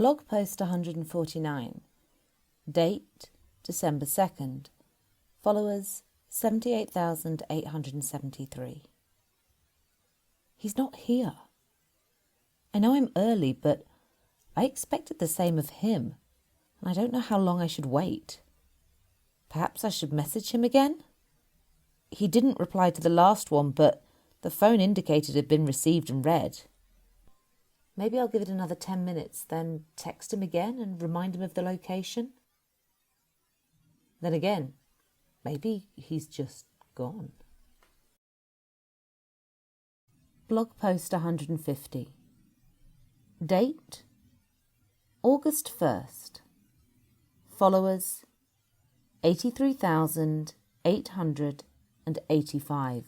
Blog post 149. Date December 2nd. Followers 78,873. He's not here. I know I'm early, but I expected the same of him, and I don't know how long I should wait. Perhaps I should message him again? He didn't reply to the last one, but the phone indicated it had been received and read. Maybe I'll give it another 10 minutes, then text him again and remind him of the location. Then again, maybe he's just gone. Blog post 150. Date August 1st. Followers 83,885.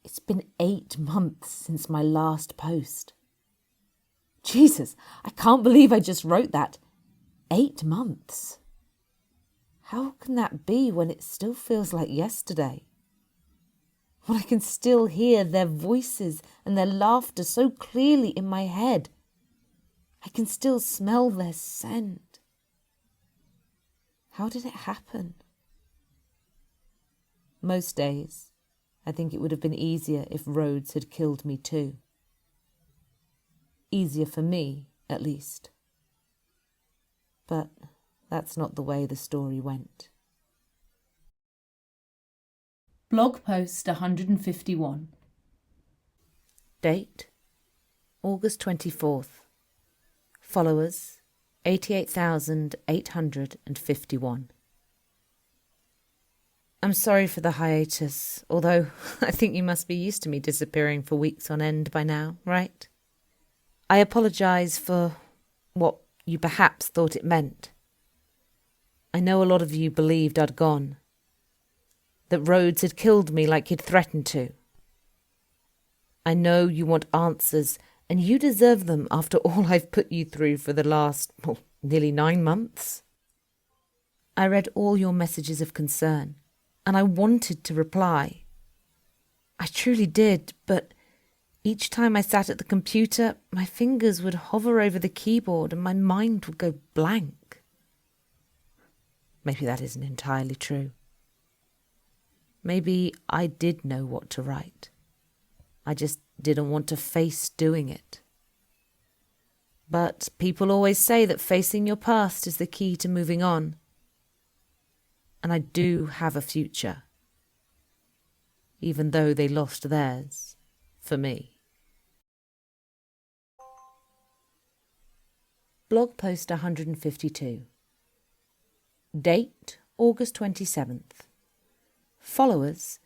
It's been 8 months since my last post. Jesus, I can't believe I just wrote that. 8 months. How can that be when it still feels like yesterday? When I can still hear their voices and their laughter so clearly in my head. I can still smell their scent. How did it happen? Most days, I think it would have been easier if roads had killed me too. Easier for me, at least. But that's not the way the story went. Blog post 151. Date August 24th. Followers 88,851. I'm sorry for the hiatus, although I think you must be used to me disappearing for weeks on end by now, right? I apologise for what you perhaps thought it meant. I know a lot of you believed I'd gone, that Rhodes had killed me like he'd threatened to. I know you want answers, and you deserve them after all I've put you through for the last, nearly 9 months. I read all your messages of concern, and I wanted to reply. I truly did, but each time I sat at the computer, my fingers would hover over the keyboard and my mind would go blank. Maybe that isn't entirely true. Maybe I did know what to write. I just didn't want to face doing it. But people always say that facing your past is the key to moving on. And I do have a future, even though they lost theirs for me. Blog post 152. Date August 27th. Followers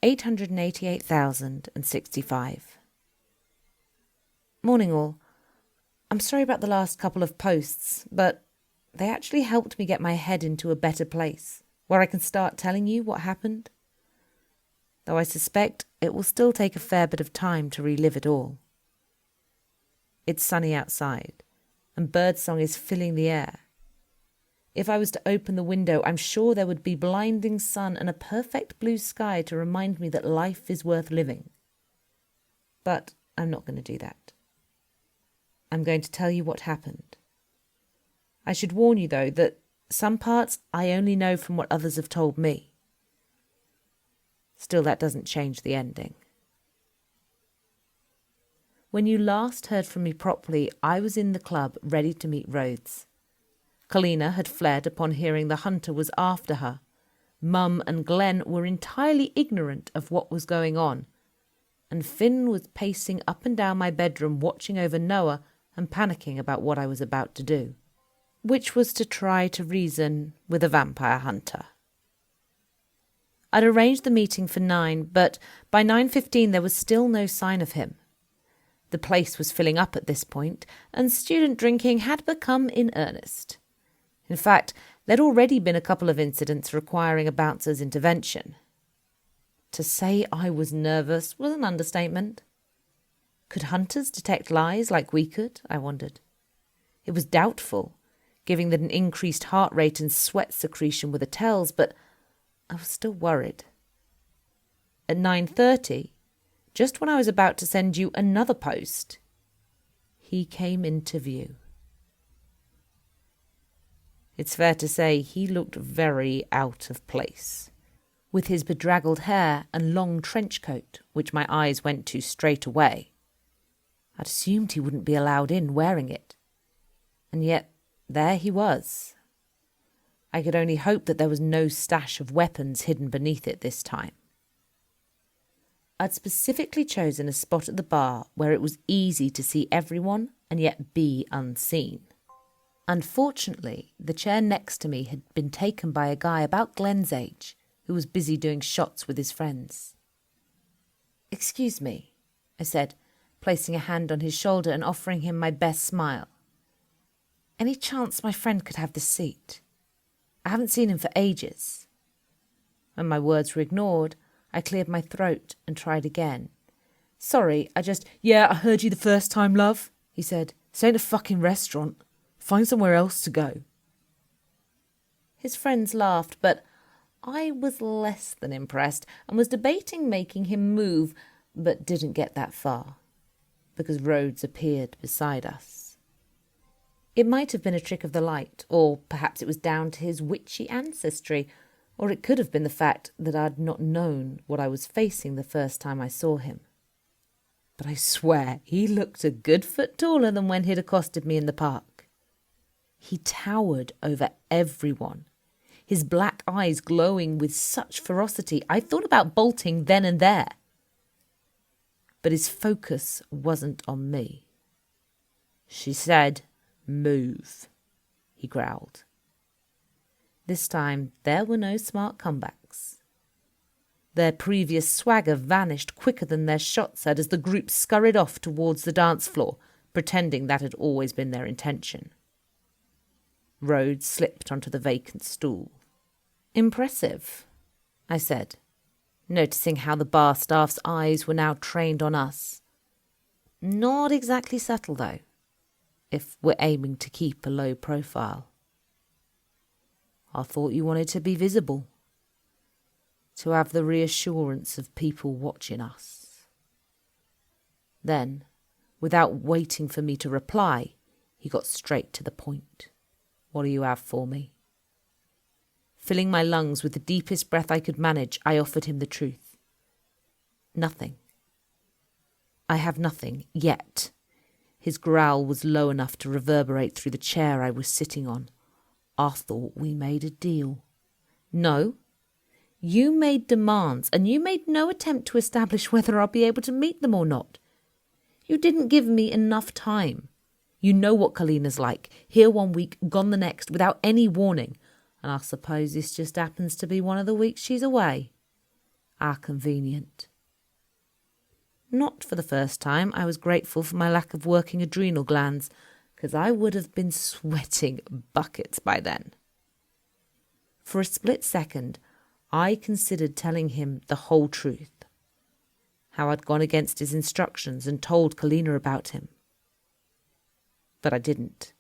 888,065. Morning all. I'm sorry about the last couple of posts, but they actually helped me get my head into a better place, where I can start telling you what happened. Though I suspect it will still take a fair bit of time to relive it all. It's sunny outside, and birdsong is filling the air. If I was to open the window, I'm sure there would be blinding sun and a perfect blue sky to remind me that life is worth living. But I'm not going to do that. I'm going to tell you what happened. I should warn you, though, that some parts I only know from what others have told me. Still, that doesn't change the ending. When you last heard from me properly, I was in the club ready to meet Rhodes. Kalina had fled upon hearing the hunter was after her. Mum and Glenn were entirely ignorant of what was going on, and Finn was pacing up and down my bedroom watching over Noah and panicking about what I was about to do, which was to try to reason with a vampire hunter. I'd arranged the meeting for 9, but by 9:15 there was still no sign of him. The place was filling up at this point, and student drinking had become in earnest. In fact, there'd already been a couple of incidents requiring a bouncer's intervention. To say I was nervous was an understatement. Could hunters detect lies like we could? I wondered. It was doubtful, given that an increased heart rate and sweat secretion were the tells, but I was still worried. At 9:30, just when I was about to send you another post, he came into view. It's fair to say he looked very out of place, with his bedraggled hair and long trench coat, which my eyes went to straight away. I'd assumed he wouldn't be allowed in wearing it. And yet there he was. I could only hope that there was no stash of weapons hidden beneath it this time. I'd specifically chosen a spot at the bar where it was easy to see everyone and yet be unseen. Unfortunately, the chair next to me had been taken by a guy about Glenn's age who was busy doing shots with his friends. "Excuse me," I said, placing a hand on his shoulder and offering him my best smile. "Any chance my friend could have this seat? I haven't seen him for ages." When my words were ignored, I cleared my throat and tried again. "Sorry, Yeah, I heard you the first time, love," he said. "This ain't a fucking restaurant. Find somewhere else to go." His friends laughed, but I was less than impressed and was debating making him move, but didn't get that far, because Rhodes appeared beside us. It might have been a trick of the light, or perhaps it was down to his witchy ancestry, or it could have been the fact that I'd not known what I was facing the first time I saw him. But I swear he looked a good foot taller than when he'd accosted me in the park. He towered over everyone, his black eyes glowing with such ferocity I thought about bolting then and there. But his focus wasn't on me. "She said, 'Move,'" he growled. This time there were no smart comebacks. Their previous swagger vanished quicker than their shots had as the group scurried off towards the dance floor, pretending that had always been their intention. Rhodes slipped onto the vacant stool. "Impressive," I said, noticing how the bar staff's eyes were now trained on us. "Not exactly subtle, though, if we're aiming to keep a low profile." "I thought you wanted to be visible, to have the reassurance of people watching us." Then, without waiting for me to reply, he got straight to the point. "What do you have for me?" Filling my lungs with the deepest breath I could manage, I offered him the truth. "Nothing. I have nothing, yet." His growl was low enough to reverberate through the chair I was sitting on. "I thought we made a deal." "No. You made demands, and you made no attempt to establish whether I'll be able to meet them or not. You didn't give me enough time. You know what Kalina's like. Here one week, gone the next, without any warning. And I suppose this just happens to be one of the weeks she's away. How convenient." Not for the first time, I was grateful for my lack of working adrenal glands, because I would have been sweating buckets by then. For a split second, I considered telling him the whole truth. How I'd gone against his instructions and told Kalina about him. But I didn't.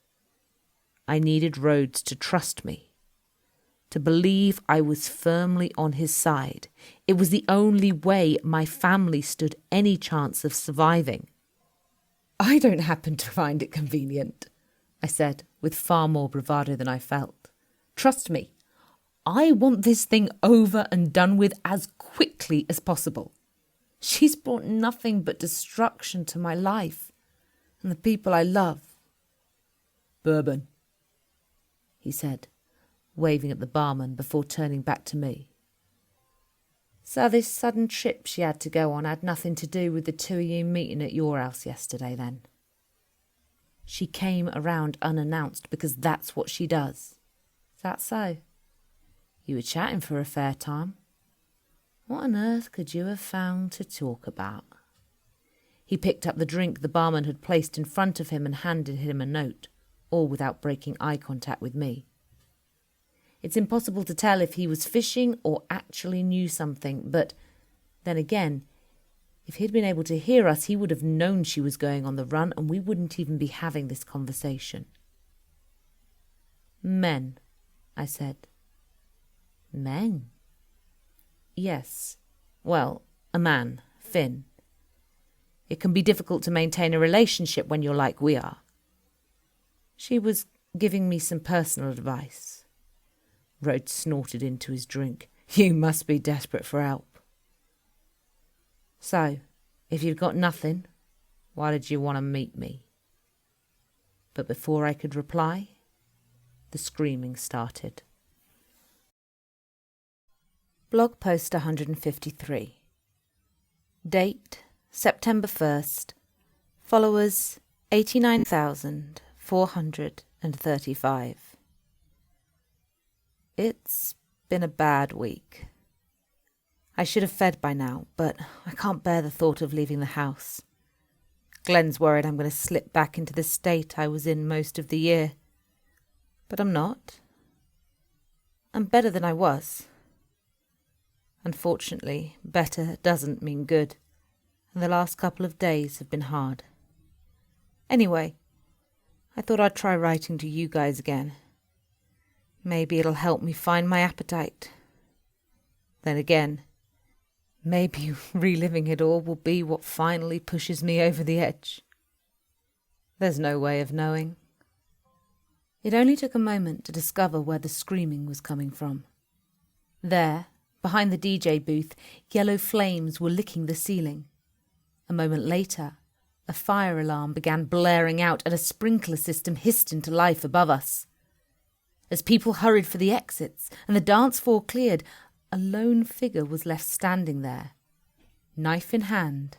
I needed Rhodes to trust me, to believe I was firmly on his side. It was the only way my family stood any chance of surviving. "I don't happen to find it convenient," I said, with far more bravado than I felt. "Trust me, I want this thing over and done with as quickly as possible. She's brought nothing but destruction to my life and the people I love." "Bourbon," he said, waving at the barman before turning back to me. "So this sudden trip she had to go on had nothing to do with the two of you meeting at your house yesterday, then?" "She came around unannounced because that's what she does." "Is that so? You were chatting for a fair time. What on earth could you have found to talk about?" He picked up the drink the barman had placed in front of him and handed him a note, all without breaking eye contact with me. It's impossible to tell if he was fishing or actually knew something, but then again, if he'd been able to hear us, he would have known she was going on the run and we wouldn't even be having this conversation. "Men," I said. "Men?" "Yes. Well, a man, Finn. It can be difficult to maintain a relationship when you're like we are. She was giving me some personal advice. Rhodes snorted into his drink. You must be desperate for help. So, if you've got nothing, why did you want to meet me? But before I could reply, the screaming started. Blog post 153. Date, September 1st. Followers, 89,435. It's been a bad week. I should have fed by now, but I can't bear the thought of leaving the house. Glenn's worried I'm going to slip back into the state I was in most of the year. But I'm not. I'm better than I was. Unfortunately, better doesn't mean good, and the last couple of days have been hard. Anyway, I thought I'd try writing to you guys again. Maybe it'll help me find my appetite. Then again, maybe reliving it all will be what finally pushes me over the edge. There's no way of knowing. It only took a moment to discover where the screaming was coming from. There, behind the DJ booth, yellow flames were licking the ceiling. A moment later, a fire alarm began blaring out and a sprinkler system hissed into life above us. As people hurried for the exits and the dance floor cleared, a lone figure was left standing there, knife in hand,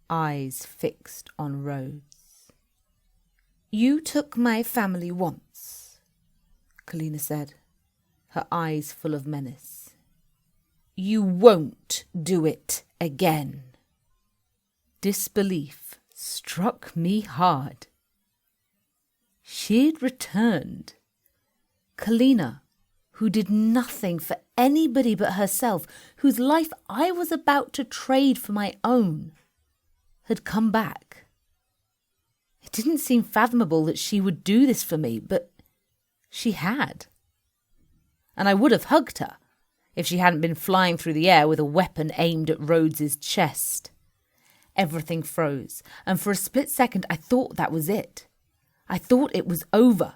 eyes fixed on Rhodes. You took my family once, Kalina said, her eyes full of menace. You won't do it again. Disbelief struck me hard. She'd returned. Kalina, who did nothing for anybody but herself, whose life I was about to trade for my own, had come back. It didn't seem fathomable that she would do this for me, but she had. And I would have hugged her if she hadn't been flying through the air with a weapon aimed at Rhodes's chest. Everything froze, and for a split second I thought that was it. I thought it was over.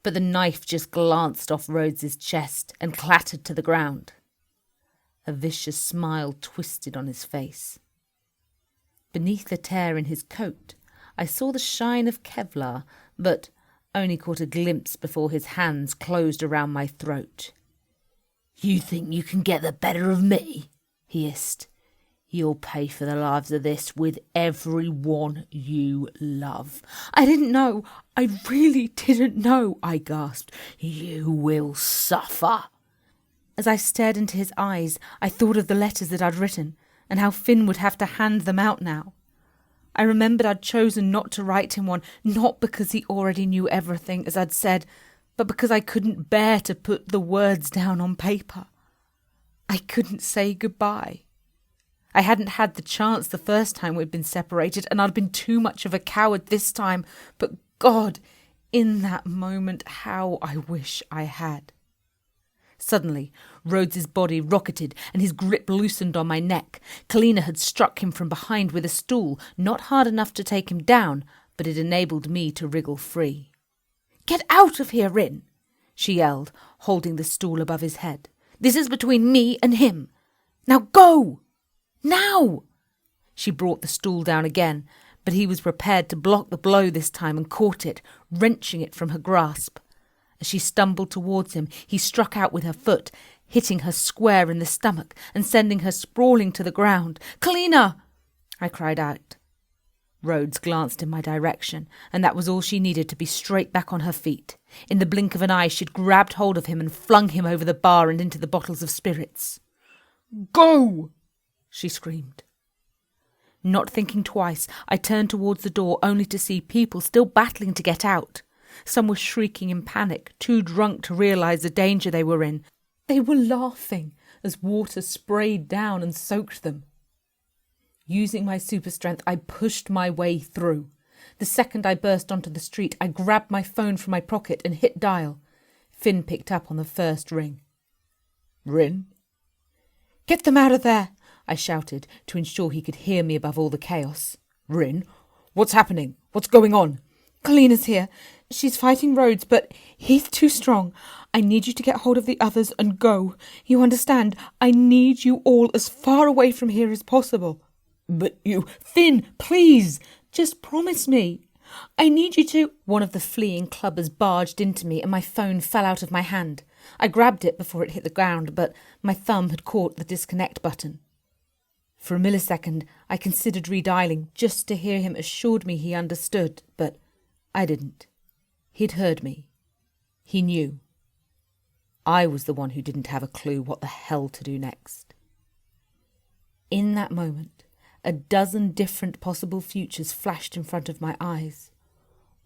But the knife just glanced off Rhodes's chest and clattered to the ground. A vicious smile twisted on his face. Beneath the tear in his coat, I saw the shine of Kevlar, but only caught a glimpse before his hands closed around my throat. You think you can get the better of me? He hissed. You'll pay for the lives of this with everyone you love. I didn't know. I really didn't know, I gasped. You will suffer. As I stared into his eyes, I thought of the letters that I'd written and how Finn would have to hand them out now. I remembered I'd chosen not to write him one, not because he already knew everything, as I'd said, but because I couldn't bear to put the words down on paper. I couldn't say goodbye. I hadn't had the chance the first time we'd been separated, and I'd been too much of a coward this time, but God, in that moment, how I wish I had. Suddenly, Rhodes's body rocketed and his grip loosened on my neck. Kalina had struck him from behind with a stool, not hard enough to take him down, but it enabled me to wriggle free. Get out of here, Rin, she yelled, holding the stool above his head. This is between me and him. Now go! Now! She brought the stool down again, but he was prepared to block the blow this time and caught it, wrenching it from her grasp. As she stumbled towards him, he struck out with her foot, hitting her square in the stomach and sending her sprawling to the ground. Kalina! I cried out. Rhodes glanced in my direction, and that was all she needed to be straight back on her feet. In the blink of an eye, she'd grabbed hold of him and flung him over the bar and into the bottles of spirits. Go! She screamed. Not thinking twice, I turned towards the door only to see people still battling to get out. Some were shrieking in panic, too drunk to realise the danger they were in. They were laughing as water sprayed down and soaked them. Using my super strength, I pushed my way through. The second I burst onto the street, I grabbed my phone from my pocket and hit dial. Finn picked up on the first ring. Rin? Get them out of there! I shouted to ensure he could hear me above all the chaos. "Rin, what's happening? What's going on?" "Kalina's here. She's fighting Rhodes, but he's too strong. I need you to get hold of the others and go. You understand? I need you all as far away from here as possible." "But you—" "Finn, please, just promise me. I need you to—" One of the fleeing clubbers barged into me and my phone fell out of my hand. I grabbed it before it hit the ground, but my thumb had caught the disconnect button. For a millisecond, I considered redialing just to hear him assured me he understood, but I didn't. He'd heard me. He knew. I was the one who didn't have a clue what the hell to do next. In that moment, a dozen different possible futures flashed in front of my eyes,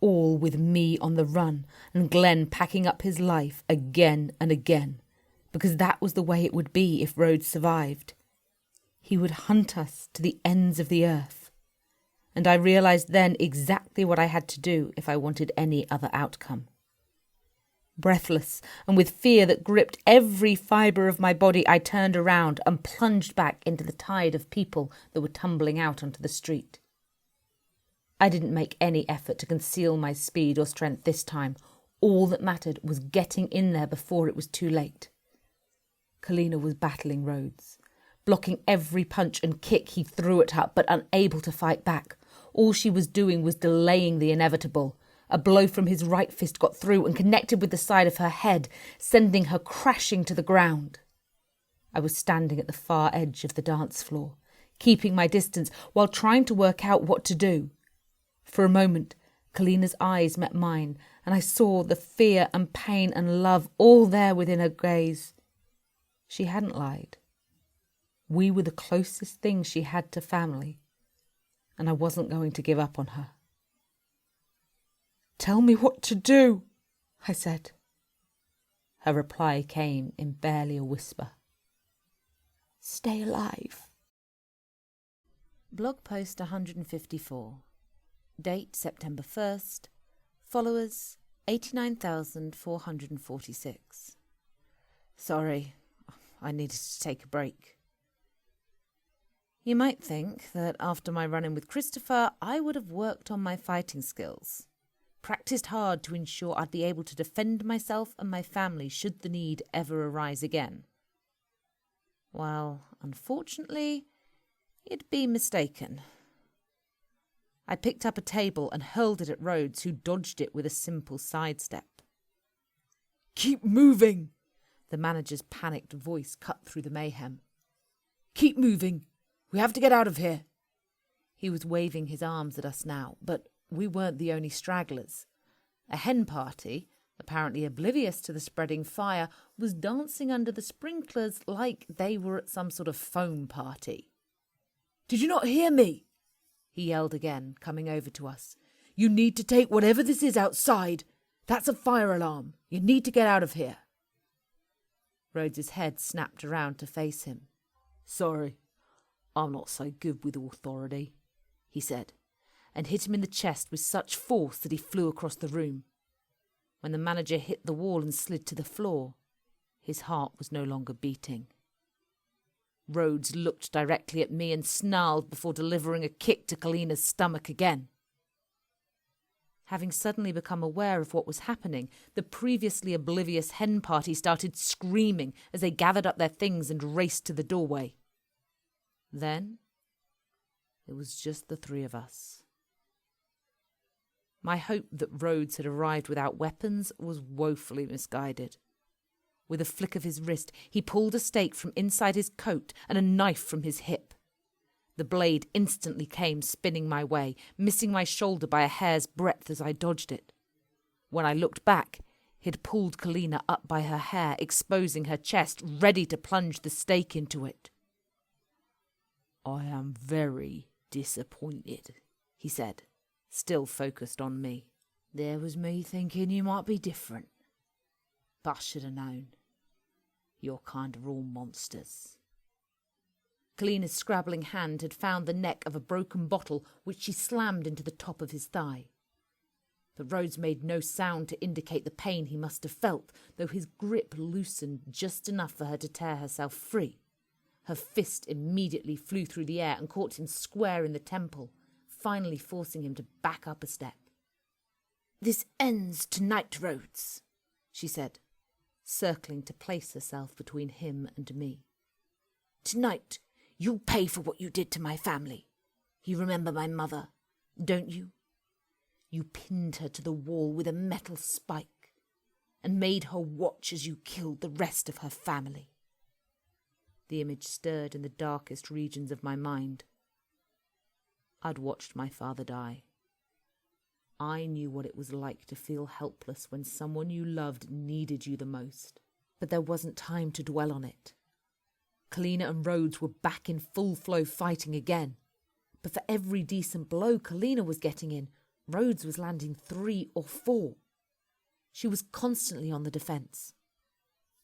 all with me on the run and Glenn packing up his life again and again, because that was the way it would be if Rhodes survived. He would hunt us to the ends of the earth, and I realised then exactly what I had to do if I wanted any other outcome. Breathless and with fear that gripped every fibre of my body, I turned around and plunged back into the tide of people that were tumbling out onto the street. I didn't make any effort to conceal my speed or strength this time. All that mattered was getting in there before it was too late. Kalina was battling Rhodes, blocking every punch and kick he threw at her, but unable to fight back. All she was doing was delaying the inevitable. A blow from his right fist got through and connected with the side of her head, sending her crashing to the ground. I was standing at the far edge of the dance floor, keeping my distance while trying to work out what to do. For a moment, Kalina's eyes met mine, and I saw the fear and pain and love all there within her gaze. She hadn't lied. We were the closest thing she had to family, and I wasn't going to give up on her. "Tell me what to do," I said. Her reply came in barely a whisper. "Stay alive." Blog post 154. Date September 1st. Followers 89,446. Sorry, I needed to take a break. You might think that after my run-in with Christopher, I would have worked on my fighting skills. Practiced hard to ensure I'd be able to defend myself and my family should the need ever arise again. Well, unfortunately, you'd be mistaken. I picked up a table and hurled it at Rhodes, who dodged it with a simple sidestep. "Keep moving!" The manager's panicked voice cut through the mayhem. "Keep moving! We have to get out of here!" He was waving his arms at us now, but we weren't the only stragglers. A hen party, apparently oblivious to the spreading fire, was dancing under the sprinklers like they were at some sort of foam party. "Did you not hear me?" he yelled again, coming over to us. "You need to take whatever this is outside. That's a fire alarm. You need to get out of here." Rhodes's head snapped around to face him. "Sorry, I'm not so good with authority," he said, and hit him in the chest with such force that he flew across the room. When the manager hit the wall and slid to the floor, his heart was no longer beating. Rhodes looked directly at me and snarled before delivering a kick to Kalina's stomach again. Having suddenly become aware of what was happening, the previously oblivious hen party started screaming as they gathered up their things and raced to the doorway. Then it was just the three of us. My hope that Rhodes had arrived without weapons was woefully misguided. With a flick of his wrist, he pulled a stake from inside his coat and a knife from his hip. The blade instantly came spinning my way, missing my shoulder by a hair's breadth as I dodged it. When I looked back, he'd pulled Kalina up by her hair, exposing her chest, ready to plunge the stake into it. "I am very disappointed," he said, still focused on me. "There was me thinking you might be different. But I should have known. Your kind are all monsters." Kalina's scrabbling hand had found the neck of a broken bottle, which she slammed into the top of his thigh. But Rhodes made no sound to indicate the pain he must have felt, though his grip loosened just enough for her to tear herself free. Her fist immediately flew through the air and caught him square in the temple, finally forcing him to back up a step. "This ends tonight, Rhodes," she said, circling to place herself between him and me. "Tonight, you'll pay for what you did to my family. You remember my mother, don't you? You pinned her to the wall with a metal spike and made her watch as you killed the rest of her family." The image stirred in the darkest regions of my mind. I'd watched my father die. I knew what it was like to feel helpless when someone you loved needed you the most. But there wasn't time to dwell on it. Kalina and Rhodes were back in full flow fighting again. But for every decent blow Kalina was getting in, Rhodes was landing 3 or 4. She was constantly on the defence.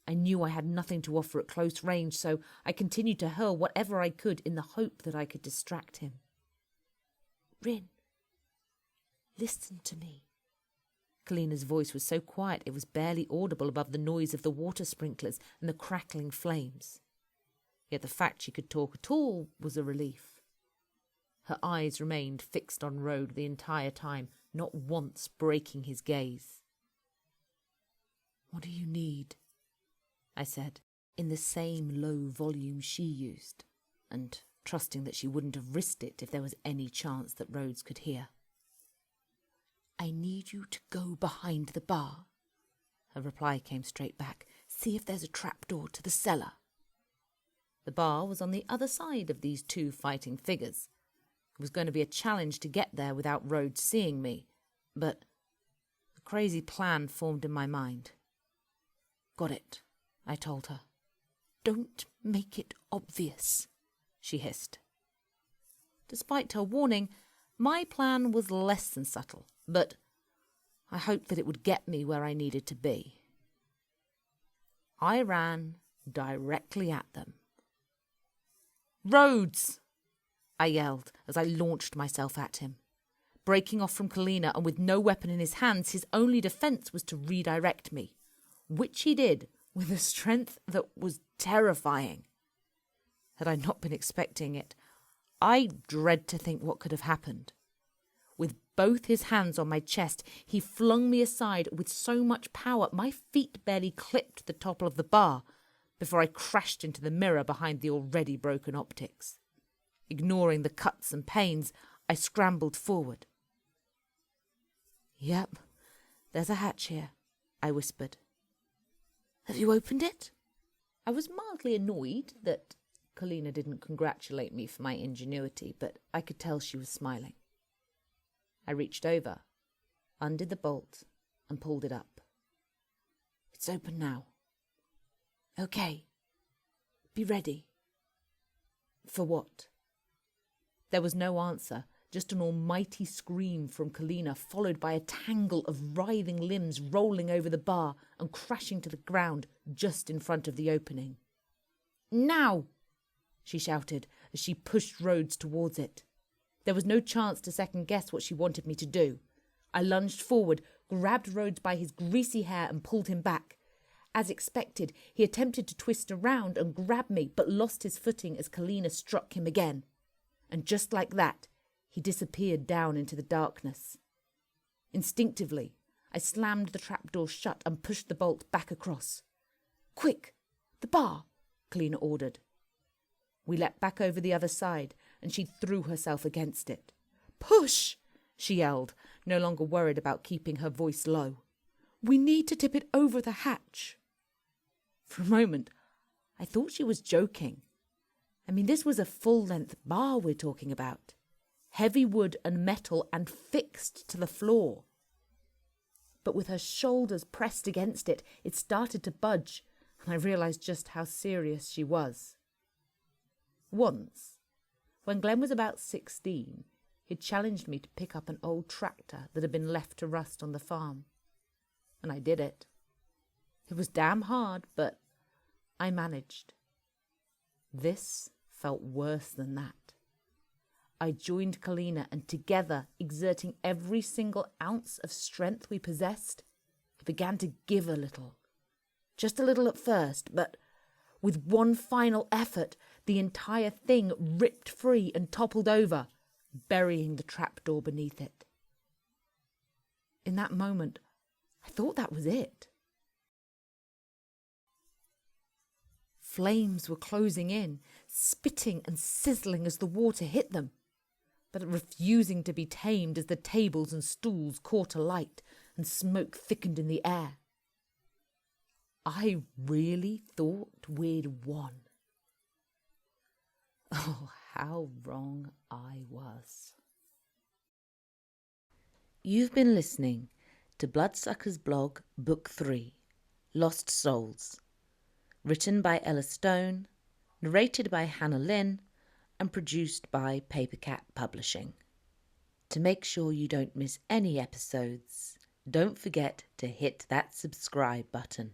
I knew I had nothing to offer at close range, so I continued to hurl whatever I could in the hope that I could distract him. "Rin, listen to me." Kalina's voice was so quiet it was barely audible above the noise of the water sprinklers and the crackling flames. Yet the fact she could talk at all was a relief. Her eyes remained fixed on Rhodes the entire time, not once breaking his gaze. "What do you need?" I said, in the same low volume she used, and trusting that she wouldn't have risked it if there was any chance that Rhodes could hear. "I need you to go behind the bar." Her reply came straight back. "See if there's a trapdoor to the cellar." The bar was on the other side of these 2 fighting figures. It was going to be a challenge to get there without Rhodes seeing me, but a crazy plan formed in my mind. "Got it," I told her. "Don't make it obvious," she hissed. Despite her warning, my plan was less than subtle, but I hoped that it would get me where I needed to be. I ran directly at them. "Rhodes!" I yelled as I launched myself at him. Breaking off from Kalina and with no weapon in his hands, his only defence was to redirect me, which he did with a strength that was terrifying. Had I not been expecting it, I dread to think what could have happened. With both his hands on my chest, he flung me aside with so much power my feet barely clipped the top of the bar before I crashed into the mirror behind the already broken optics. Ignoring the cuts and pains, I scrambled forward. "Yep, there's a hatch here," I whispered. "Have you opened it?" I was mildly annoyed that Kalina didn't congratulate me for my ingenuity, but I could tell she was smiling. I reached over, undid the bolt, and pulled it up. "It's open now." "Okay. Be ready." "For what?" There was no answer, just an almighty scream from Kalina, followed by a tangle of writhing limbs rolling over the bar and crashing to the ground just in front of the opening. "Now!" she shouted as she pushed Rhodes towards it. There was no chance to second-guess what she wanted me to do. I lunged forward, grabbed Rhodes by his greasy hair and pulled him back. As expected, he attempted to twist around and grab me, but lost his footing as Kalina struck him again. And just like that, he disappeared down into the darkness. Instinctively, I slammed the trapdoor shut and pushed the bolt back across. "Quick! The bar!" Kalina ordered. We leapt back over the other side, and she threw herself against it. "Push!" she yelled, no longer worried about keeping her voice low. "We need to tip it over the hatch." For a moment, I thought she was joking. I mean, this was a full-length bar we're talking about. Heavy wood and metal and fixed to the floor. But with her shoulders pressed against it, it started to budge, and I realised just how serious she was. Once, when Glenn was about 16, he'd challenged me to pick up an old tractor that had been left to rust on the farm. And I did it. It was damn hard, but I managed. This felt worse than that. I joined Kalina, and together, exerting every single ounce of strength we possessed, it began to give a little. Just a little at first, but with one final effort, the entire thing ripped free and toppled over, burying the trapdoor beneath it. In that moment, I thought that was it. Flames were closing in, spitting and sizzling as the water hit them, but refusing to be tamed as the tables and stools caught alight and smoke thickened in the air. I really thought we'd won. Oh, how wrong I was. You've been listening to Bloodsucker's blog, Book 3, Lost Souls, written by Ella Stone, narrated by Hannah Lynn, and produced by Papercat Publishing. To make sure you don't miss any episodes, don't forget to hit that subscribe button.